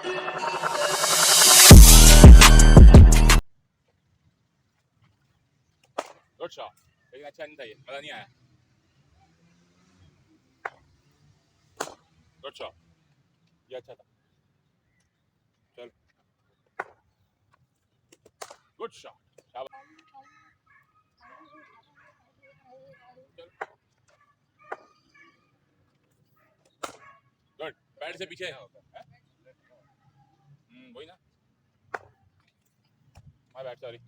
Good shot, लेकिन अच्छा नहीं था ये, मजा नहीं आया। गुड शॉट, ये अच्छा था। चल गुड शॉट, शाबाश। चल गुड, पैड से पीछे है? वही ना, माय बैड, सॉरी।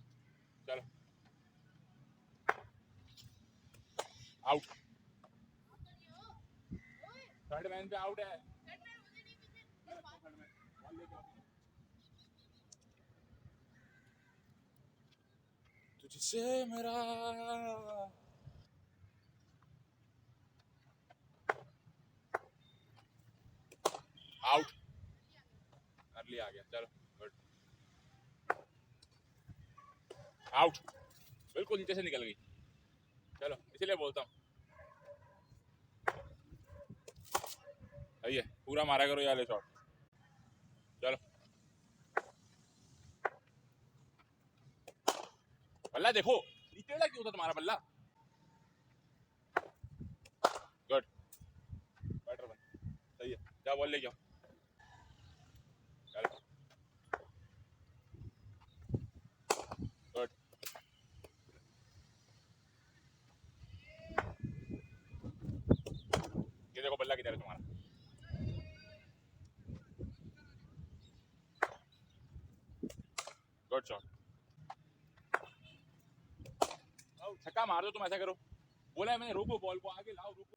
चलो आउट, थर्ड मैन पे आउट है। तुझसे मेरा आउट, अर्ली आ गया। चलो गुड, आउट, बिल्कुल नीचे से निकल गई। चलो इसीलिए बोलता हूँ, सही है, पूरा मारा करो ये वाले शॉट। चलो बल्ला देखो, टेढ़ा क्यों था तुम्हारा बल्ला? गुड, बैटर बन, सही है, जा बॉल ले जाओ। चलो गुड, ये देखो बल्ला किधर है तुम्हारा। गुड शॉट, छक्का मार दो तुम, ऐसा करो। बोला है मैंने, रोको बॉल को, आगे लाओ, रोको।